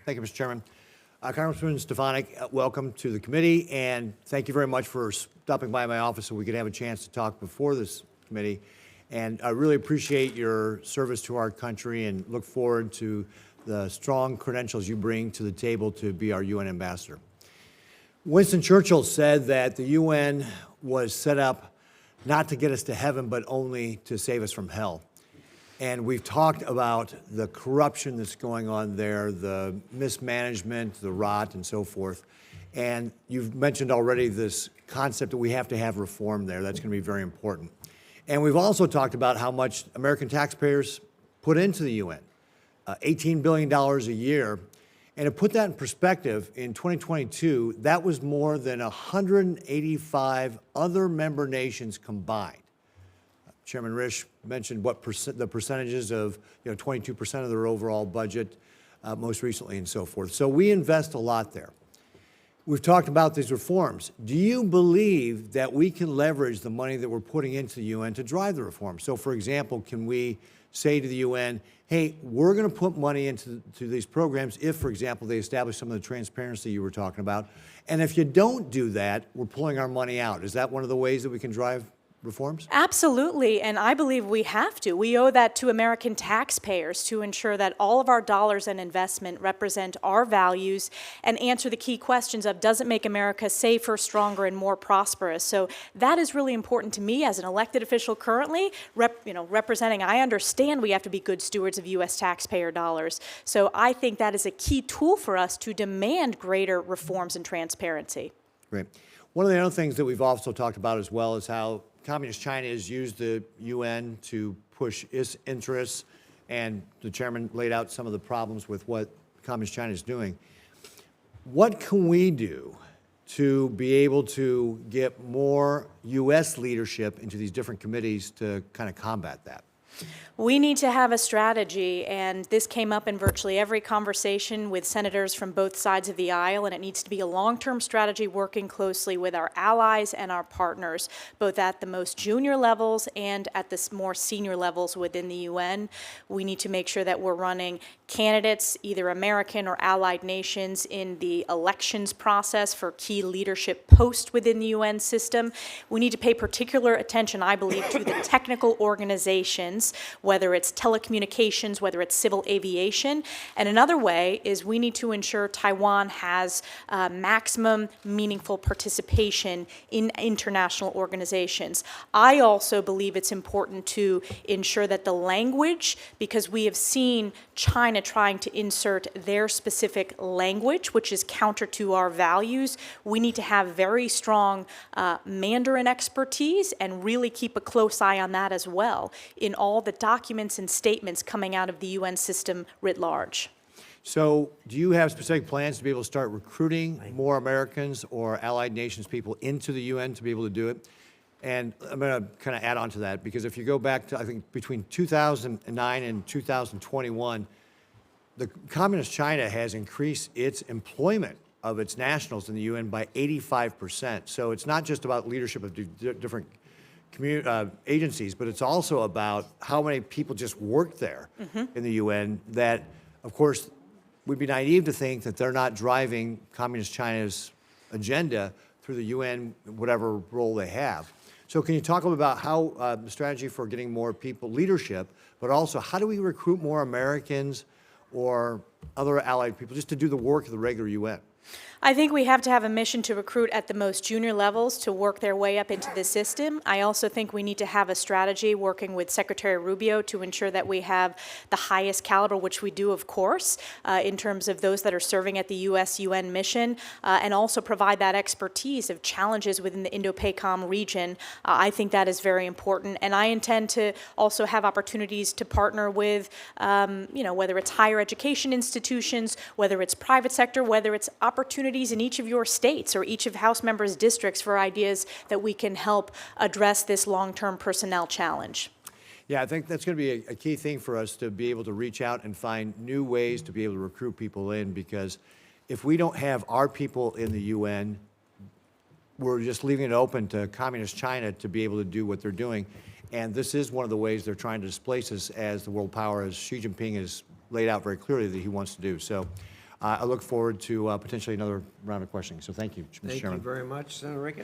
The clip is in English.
Thank you, Mr. Chairman. Congressman Stefanik, welcome to the committee, and thank you very much for stopping by my office so we could have a chance to talk before this committee. And I really appreciate your service to our country and look forward to the strong credentials you bring to the table to be our UN ambassador. Winston Churchill said that the UN was set up not to get us to heaven, but only to save us from hell. And we've talked about the corruption that's going on there, the mismanagement, the rot, and so forth. And you've mentioned already this concept that we have to have reform there. That's going to be very important. And we've also talked about how much American taxpayers put into the UN, $18 billion a year. And to put that in perspective, in 2022, that was more than 185 other member nations combined. Chairman Risch mentioned what the percentages of, 22% of their overall budget most recently and so forth. So we invest a lot there. We've talked about these reforms. Do you believe that we can leverage the money that we're putting into the UN to drive the reform? So, for example, can we say to the UN, hey, we're going to put money into these programs if, for example, they establish some of the transparency you were talking about. And if you don't do that, we're pulling our money out. Is that one of the ways that we can drive reforms? Absolutely, and I believe we have to. We owe that to American taxpayers to ensure that all of our dollars and investment represent our values and answer the key questions of, does it make America safer, stronger, and more prosperous? So that is really important to me as an elected official currently, representing. I understand we have to be good stewards of U.S. taxpayer dollars. So I think that is a key tool for us to demand greater reforms and transparency. Great. One of the other things that we've also talked about as well is how Communist China has used the UN to push its interests, and the chairman laid out some of the problems with what Communist China is doing. What can we do to be able to get more U.S. leadership into these different committees to kind of combat that? We need to have a strategy, and this came up in virtually every conversation with senators from both sides of the aisle, and it needs to be a long-term strategy working closely with our allies and our partners, both at the most junior levels and at the more senior levels within the UN. We need to make sure that we're running candidates, either American or allied nations, in the elections process for key leadership posts within the UN system. We need to pay particular attention, I believe, to the technical organizations, whether it's telecommunications, whether it's civil aviation. And another way is we need to ensure Taiwan has maximum meaningful participation in international organizations. I also believe it's important to ensure that the language, because we have seen China trying to insert their specific language, which is counter to our values, we need to have very strong Mandarin expertise and really keep a close eye on that as well in all the documents and statements coming out of the UN system writ large. So do you have specific plans to be able to start recruiting more Americans or allied nations people into the UN to be able to do it? And I'm going to kind of add on to that, because if you go back to, I think, between 2009 and 2021, the Communist China has increased its employment of its nationals in the UN by 85%. So it's not just about leadership of different agencies, but it's also about how many people just work there in the UN that, of course, we'd be naive to think that they're not driving Communist China's agenda through the UN, whatever role they have. So can you talk a little about how the strategy for getting more people leadership, but also how do we recruit more Americans or other allied people just to do the work of the regular UN? I think we have to have a mission to recruit at the most junior levels to work their way up into the system. I also think we need to have a strategy working with Secretary Rubio to ensure that we have the highest caliber, which we do, of course, in terms of those that are serving at the U.S.-UN mission, and also provide that expertise of challenges within the Indo-PACOM region. I think that is very important, and I intend to also have opportunities to partner with, whether it's higher education institutions, whether it's private sector, whether it's opportunities in each of your states or each of House members' districts for ideas that we can help address this long-term personnel challenge. Yeah, I think that's going to be a key thing for us to be able to reach out and find new ways to be able to recruit people in, because if we don't have our people in the UN, we're just leaving it open to Communist China to be able to do what they're doing. And this is one of the ways they're trying to displace us as the world power, as Xi Jinping has laid out very clearly that he wants to do. So I look forward to potentially another round of questioning. So thank you, Mr. Thank you Chairman. very much, Senator Ricketts.